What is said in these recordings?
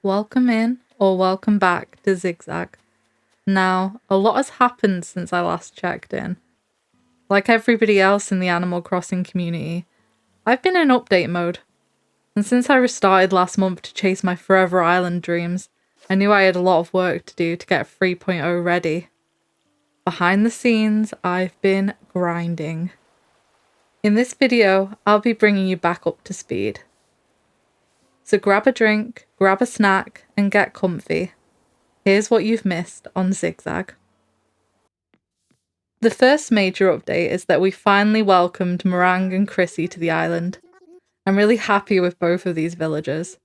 Welcome in or welcome back to Zig Zag. Now, a lot has happened since I last checked in. Like everybody else in the Animal Crossing community, I've been in update mode. And since I restarted last month to chase my Forever Island dreams, I knew I had a lot of work to do to get 3.0 ready. Behind the scenes, I've been grinding. In this video, I'll be bringing you back up to speed. So grab a drink, grab a snack, and get comfy. Here's what you've missed on Zig Zag. The first major update is that we finally welcomed Meringue and Chrissy to the island. I'm really happy with both of these villagers.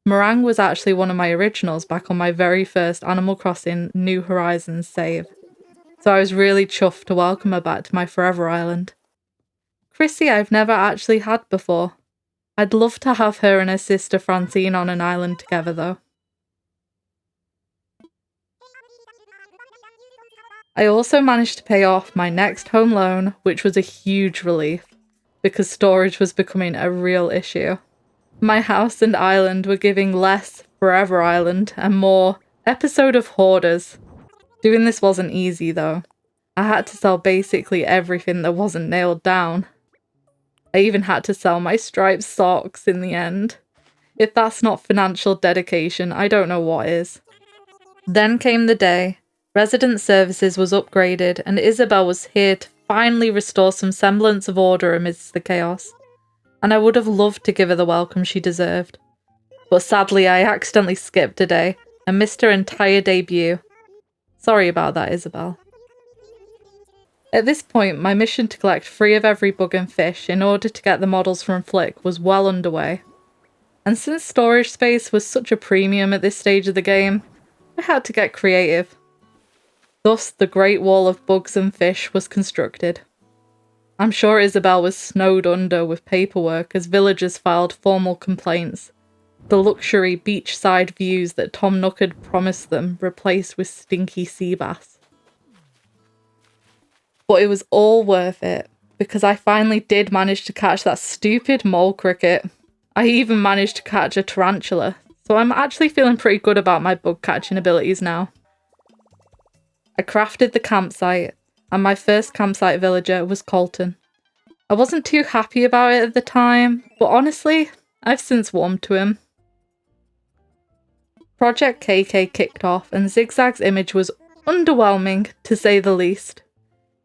Meringue was actually one of my originals back on my very first Animal Crossing New Horizons save, so I was really chuffed to welcome her back to my Forever Island. Chrissy I've never actually had before. I'd love to have her and her sister Francine on an island together though. I also managed to pay off my next home loan, which was a huge relief, because storage was becoming a real issue. My house and island were giving less Forever Island and more Episode of Hoarders. Doing this wasn't easy though. I had to sell basically everything that wasn't nailed down. I even had to sell my striped socks in the end. If that's not financial dedication, I don't know what is. Then came the day. Resident Services was upgraded and Isabel was here to finally restore some semblance of order amidst the chaos. And I would have loved to give her the welcome she deserved. But sadly I accidentally skipped a day and missed her entire debut. Sorry about that, Isabel. At this point, my mission to collect 3 of every bug and fish in order to get the models from Flick was well underway. And since storage space was such a premium at this stage of the game, I had to get creative. Thus, the Great Wall of Bugs and Fish was constructed. I'm sure Isabel was snowed under with paperwork as villagers filed formal complaints. The luxury beachside views that Tom Nook had promised them replaced with stinky sea bass. But it was all worth it, because I finally did manage to catch that stupid mole cricket. I even managed to catch a tarantula, so I'm actually feeling pretty good about my bug catching abilities now. I crafted the campsite, and my first campsite villager was Colton. I wasn't too happy about it at the time, but honestly, I've since warmed to him. Project KK kicked off, and Zig Zag's image was underwhelming, to say the least.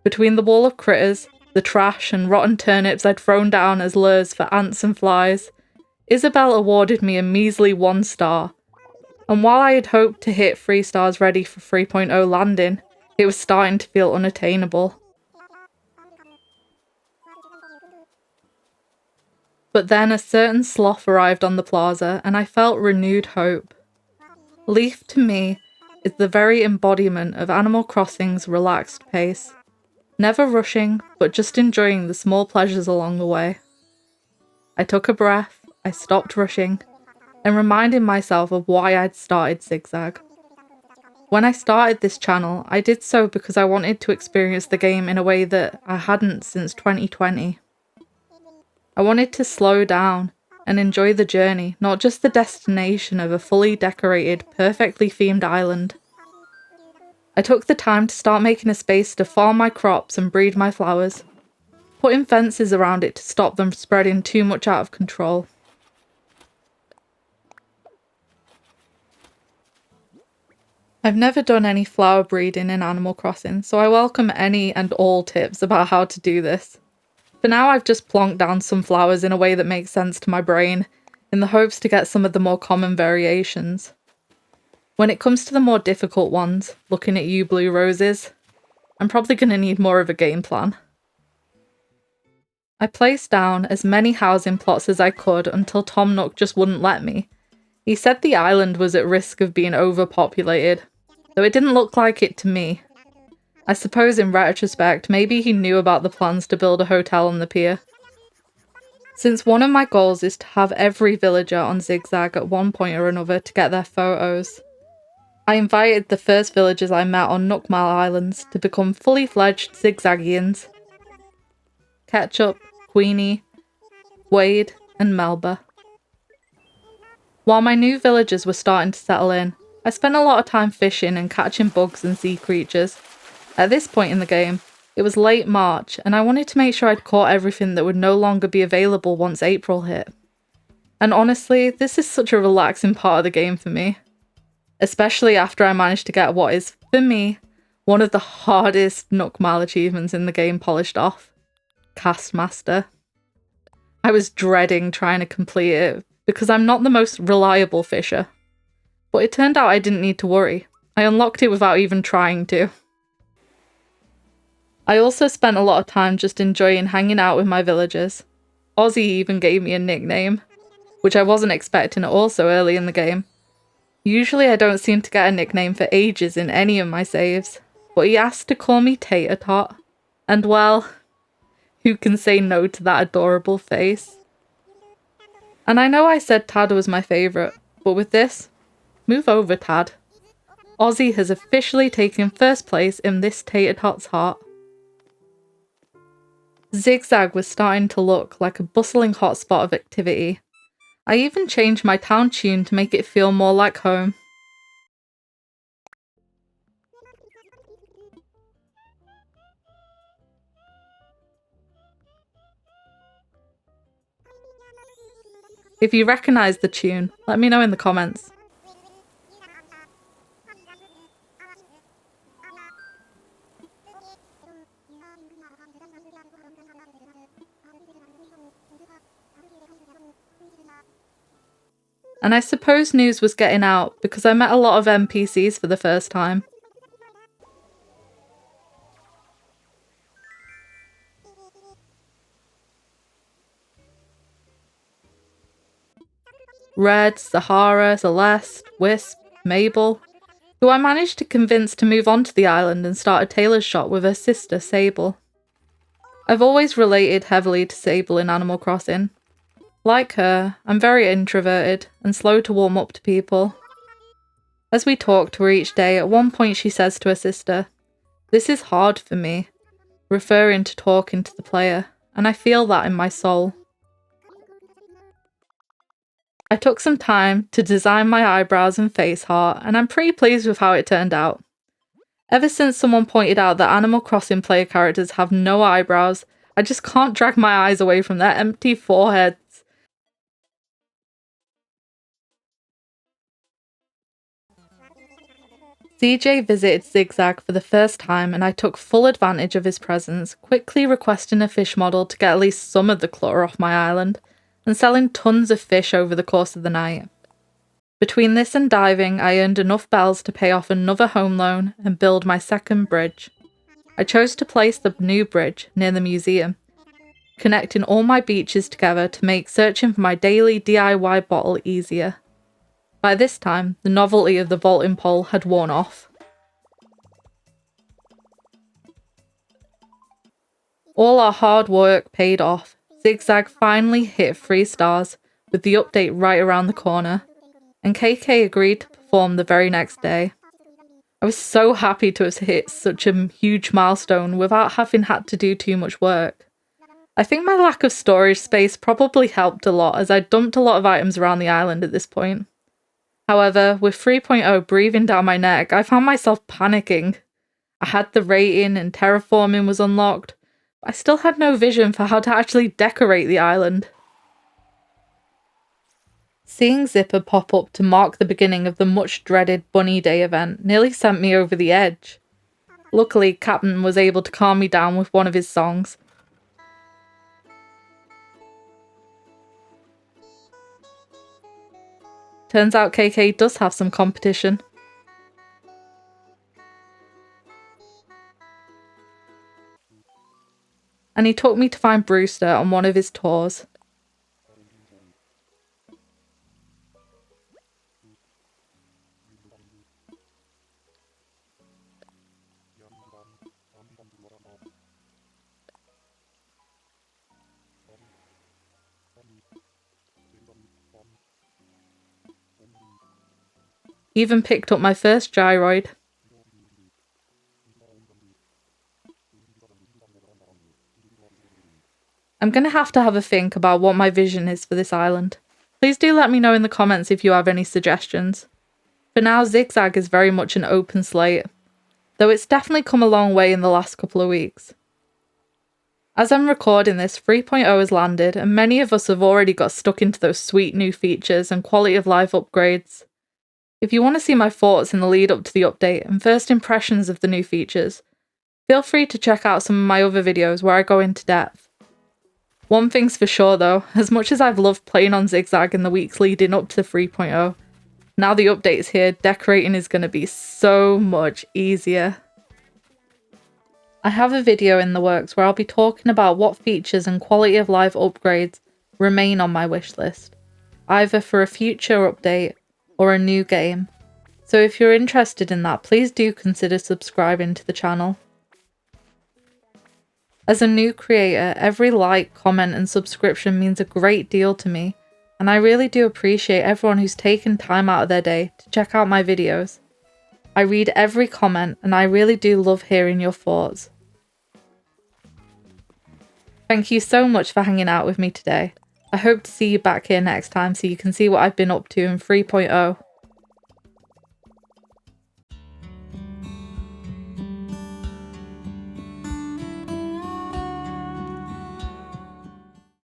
Between the wall of critters, the trash and rotten turnips I'd thrown down as lures for ants and flies, Isabel awarded me a measly 1 star. And while I had hoped to hit 3 stars ready for 3.0 landing, it was starting to feel unattainable. But then a certain sloth arrived on the plaza and I felt renewed hope. Leaf to me is the very embodiment of Animal Crossing's relaxed pace. Never rushing, but just enjoying the small pleasures along the way. I took a breath, I stopped rushing, and reminded myself of why I'd started Zig Zag. When I started this channel, I did so because I wanted to experience the game in a way that I hadn't since 2020. I wanted to slow down and enjoy the journey, not just the destination of a fully decorated, perfectly themed island. I took the time to start making a space to farm my crops and breed my flowers, putting fences around it to stop them spreading too much out of control. I've never done any flower breeding in Animal Crossing, so I welcome any and all tips about how to do this. For now I've just plonked down some flowers in a way that makes sense to my brain, in the hopes to get some of the more common variations. When it comes to the more difficult ones, looking at you blue roses, I'm probably going to need more of a game plan. I placed down as many housing plots as I could until Tom Nook just wouldn't let me. He said the island was at risk of being overpopulated, though it didn't look like it to me. I suppose in retrospect, maybe he knew about the plans to build a hotel on the pier. Since one of my goals is to have every villager on Zig Zag at one point or another to get their photos, I invited the first villagers I met on Nook Miles Islands to become fully fledged Zigzagians. Ketchup, Queenie, Wade, and Melba. While my new villagers were starting to settle in, I spent a lot of time fishing and catching bugs and sea creatures. At this point in the game, it was late March, and I wanted to make sure I'd caught everything that would no longer be available once April hit. And honestly, this is such a relaxing part of the game for me. Especially after I managed to get what is, for me, one of the hardest Nook Mile achievements in the game polished off. Cast Master. I was dreading trying to complete it because I'm not the most reliable fisher. But it turned out I didn't need to worry. I unlocked it without even trying to. I also spent a lot of time just enjoying hanging out with my villagers. Ozzy even gave me a nickname, which I wasn't expecting at all so early in the game. Usually I don't seem to get a nickname for ages in any of my saves, but he asked to call me Tater Tot. And well, who can say no to that adorable face? And I know I said Tad was my favourite, but with this, move over Tad. Ozzy has officially taken first place in this Tater Tot's heart. Zig Zag was starting to look like a bustling hotspot of activity. I even changed my town tune to make it feel more like home. If you recognise the tune, let me know in the comments. And I suppose news was getting out because I met a lot of NPCs for the first time. Red, Sahara, Celeste, Wisp, Mabel, who I managed to convince to move onto the island and start a tailor's shop with her sister, Sable. I've always related heavily to Sable in Animal Crossing. Like her, I'm very introverted and slow to warm up to people. As we talk to her each day, at one point she says to her sister, "This is hard for me," referring to talking to the player, and I feel that in my soul. I took some time to design my eyebrows and face heart, and I'm pretty pleased with how it turned out. Ever since someone pointed out that Animal Crossing player characters have no eyebrows, I just can't drag my eyes away from their empty foreheads. CJ visited Zig Zag for the first time and I took full advantage of his presence, quickly requesting a fish model to get at least some of the clutter off my island, and selling tons of fish over the course of the night. Between this and diving, I earned enough bells to pay off another home loan and build my second bridge. I chose to place the new bridge near the museum, connecting all my beaches together to make searching for my daily DIY bottle easier. By this time, the novelty of the vaulting pole had worn off. All our hard work paid off. Zig Zag finally hit 3 stars, with the update right around the corner, and KK agreed to perform the very next day. I was so happy to have hit such a huge milestone without having had to do too much work. I think my lack of storage space probably helped a lot as I dumped a lot of items around the island at this point. However, with 3.0 breathing down my neck, I found myself panicking. I had the rating and terraforming was unlocked, but I still had no vision for how to actually decorate the island. Seeing Zipper pop up to mark the beginning of the much dreaded Bunny Day event nearly sent me over the edge. Luckily, Captain was able to calm me down with one of his songs. Turns out KK does have some competition. And he took me to find Brewster on one of his tours. Even picked up my first gyroid. I'm gonna have to have a think about what my vision is for this island. Please do let me know in the comments if you have any suggestions. For now, Zig Zag is very much an open slate, though it's definitely come a long way in the last couple of weeks. As I'm recording this, 3.0 has landed, and many of us have already got stuck into those sweet new features and quality of life upgrades. If you want to see my thoughts in the lead up to the update and first impressions of the new features, feel free to check out some of my other videos where I go into depth. One thing's for sure though, as much as I've loved playing on Zig Zag in the weeks leading up to 3.0, now the update's here, decorating is going to be so much easier. I have a video in the works where I'll be talking about what features and quality of life upgrades remain on my wish list, either for a future update or a new game. So if you're interested in that, please do consider subscribing to the channel. As a new creator, every like, comment and subscription means a great deal to me, and I really do appreciate everyone who's taken time out of their day to check out my videos. I read every comment and I really do love hearing your thoughts. Thank you so much for hanging out with me today. I hope to see you back here next time so you can see what I've been up to in 3.0.